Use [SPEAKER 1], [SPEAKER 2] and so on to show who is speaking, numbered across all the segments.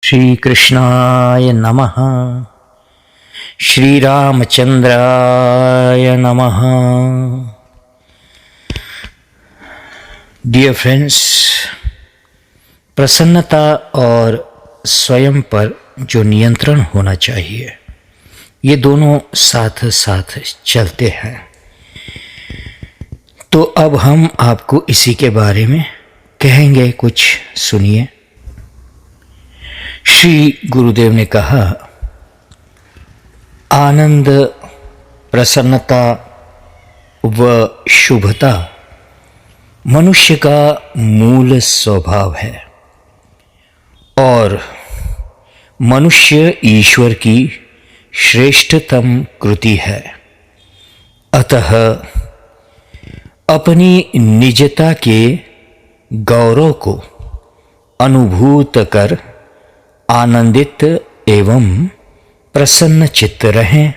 [SPEAKER 1] श्री कृष्णाय नमः। श्री रामचंद्राय नमः। डियर फ्रेंड्स, प्रसन्नता और स्वयं पर जो नियंत्रण होना चाहिए, ये दोनों साथ साथ चलते हैं। तो अब हम आपको इसी के बारे में कहेंगे, कुछ सुनिए। श्री गुरुदेव ने कहा, आनंद, प्रसन्नता व शुभता मनुष्य का मूल स्वभाव है और मनुष्य ईश्वर की श्रेष्ठतम कृति है। अतः अपनी निजता के गौरव को अनुभूत कर आनंदित एवं प्रसन्न चित्त रहें।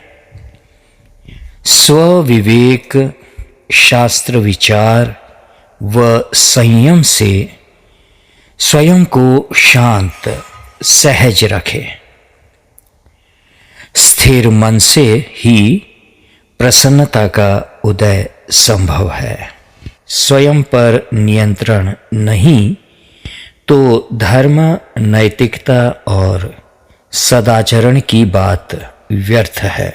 [SPEAKER 1] स्वविवेक, शास्त्र विचार व संयम से स्वयं को शांत सहज रखें। स्थिर मन से ही प्रसन्नता का उदय संभव है। स्वयं पर नियंत्रण नहीं तो धर्म, नैतिकता और सदाचरण की बात व्यर्थ है।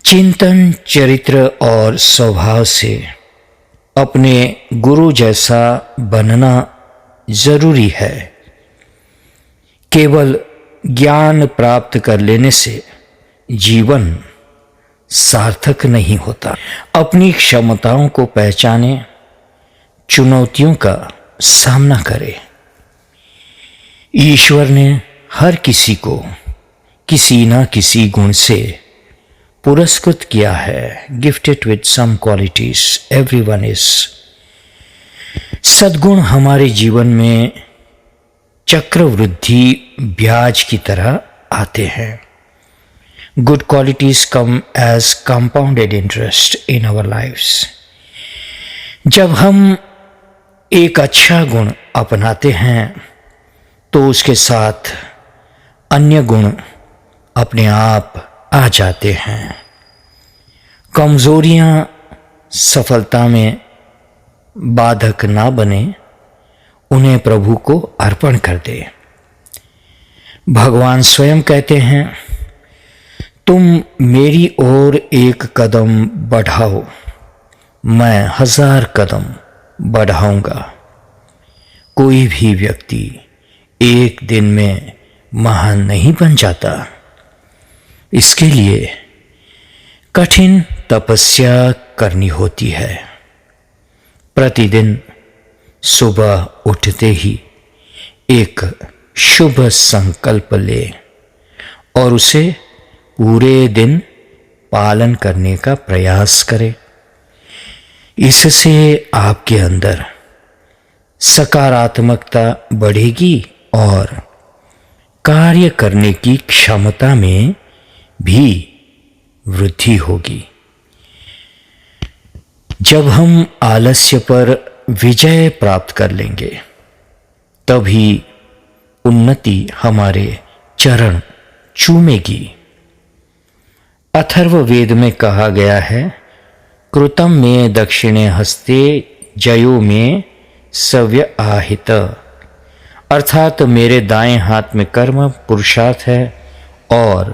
[SPEAKER 1] चिंतन, चरित्र और स्वभाव से अपने गुरु जैसा बनना जरूरी है। केवल ज्ञान प्राप्त कर लेने से जीवन सार्थक नहीं होता। अपनी क्षमताओं को पहचाने, चुनौतियों का सामना करें। ईश्वर ने हर किसी को किसी न किसी गुण से पुरस्कृत किया है। Gifted with some qualities, everyone is. सद्गुण हमारे जीवन में चक्रवृद्धि ब्याज की तरह आते हैं। Good qualities come as compounded interest in our lifes. जब हम एक अच्छा गुण अपनाते हैं तो उसके साथ अन्य गुण अपने आप आ जाते हैं। कमजोरियां सफलता में बाधक ना बने, उन्हें प्रभु को अर्पण कर दे। भगवान स्वयं कहते हैं, तुम मेरी ओर एक कदम बढ़ाओ, मैं 1000 कदम बढ़ाऊंगा। कोई भी व्यक्ति एक दिन में महान नहीं बन जाता। इसके लिए कठिन तपस्या करनी होती है। प्रतिदिन सुबह उठते ही एक शुभ संकल्प ले और उसे पूरे दिन पालन करने का प्रयास करें। इससे आपके अंदर सकारात्मकता बढ़ेगी और कार्य करने की क्षमता में भी वृद्धि होगी। जब हम आलस्य पर विजय प्राप्त कर लेंगे, तभी उन्नति हमारे चरण चूमेगी। अथर्ववेद में कहा गया है, कृतम में दक्षिणे हस्ते जयो में सव्य आहित। अर्थात मेरे दाएं हाथ में कर्म पुरुषार्थ है और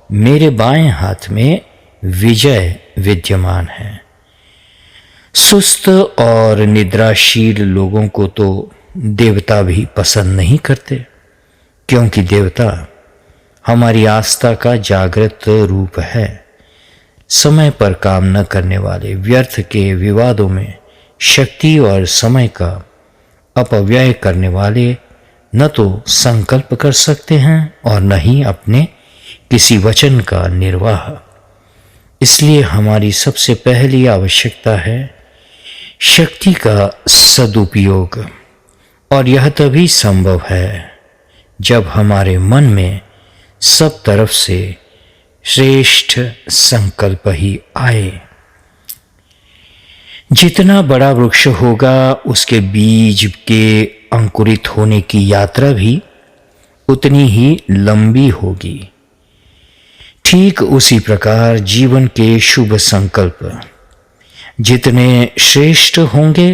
[SPEAKER 1] मेरे बाएं हाथ में विजय विद्यमान है। सुस्त और निद्राशील लोगों को तो देवता भी पसंद नहीं करते, क्योंकि देवता हमारी आस्था का जागृत रूप है। समय पर काम न करने वाले, व्यर्थ के विवादों में शक्ति और समय का अपव्यय करने वाले न तो संकल्प कर सकते हैं और न ही अपने किसी वचन का निर्वाह। इसलिए हमारी सबसे पहली आवश्यकता है शक्ति का सदुपयोग, और यह तभी संभव है जब हमारे मन में सब तरफ से श्रेष्ठ संकल्प ही आए। जितना बड़ा वृक्ष होगा, उसके बीज के अंकुरित होने की यात्रा भी उतनी ही लंबी होगी। ठीक उसी प्रकार जीवन के शुभ संकल्प जितने श्रेष्ठ होंगे,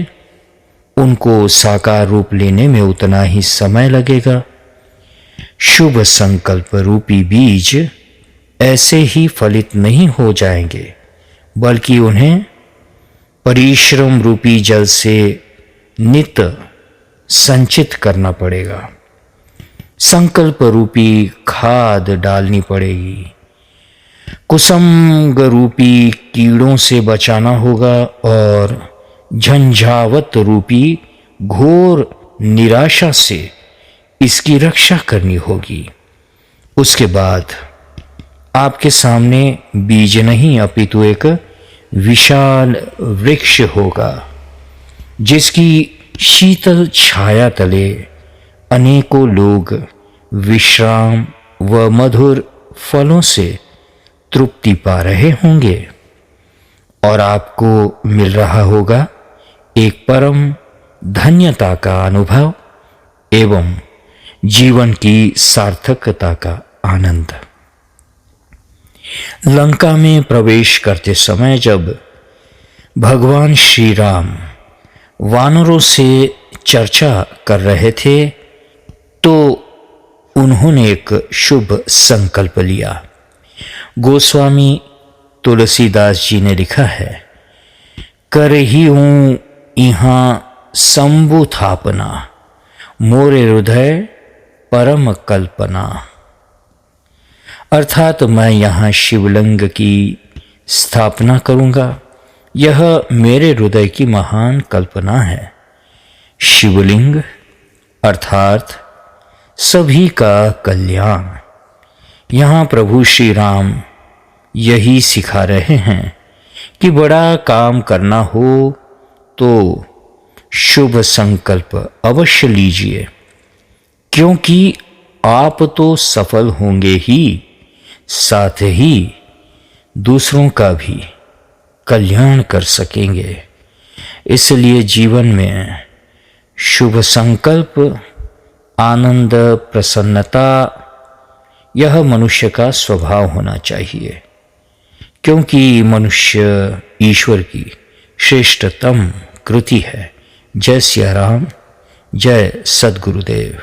[SPEAKER 1] उनको साकार रूप लेने में उतना ही समय लगेगा। शुभ संकल्प रूपी बीज ऐसे ही फलित नहीं हो जाएंगे, बल्कि उन्हें परिश्रम रूपी जल से नित संचित करना पड़ेगा। संकल्प रूपी खाद डालनी पड़ेगी। कुसंग रूपी कीड़ों से बचाना होगा और झंझावत रूपी घोर निराशा से इसकी रक्षा करनी होगी। उसके बाद आपके सामने बीज नहीं अपितु एक विशाल वृक्ष होगा, जिसकी शीतल छाया तले अनेकों लोग विश्राम व मधुर फलों से तृप्ति पा रहे होंगे और आपको मिल रहा होगा एक परम धन्यता का अनुभव एवं जीवन की सार्थकता का आनंद। लंका में प्रवेश करते समय जब भगवान श्री राम वानरों से चर्चा कर रहे थे, तो उन्होंने एक शुभ संकल्प लिया। गोस्वामी तुलसीदास जी ने लिखा है, कर ही हूँ यहाँ शंभु थापना, मोरे हृदय परम कल्पना। अर्थात मैं यहाँ शिवलिंग की स्थापना करूँगा, यह मेरे हृदय की महान कल्पना है। शिवलिंग अर्थात सभी का कल्याण। यहाँ प्रभु श्री राम यही सिखा रहे हैं कि बड़ा काम करना हो तो शुभ संकल्प अवश्य लीजिए, क्योंकि आप तो सफल होंगे ही, साथ ही दूसरों का भी कल्याण कर सकेंगे। इसलिए जीवन में शुभ संकल्प, आनंद, प्रसन्नता यह मनुष्य का स्वभाव होना चाहिए, क्योंकि मनुष्य ईश्वर की श्रेष्ठतम कृति है। जय सिया राम, जय सद्गुरुदेव।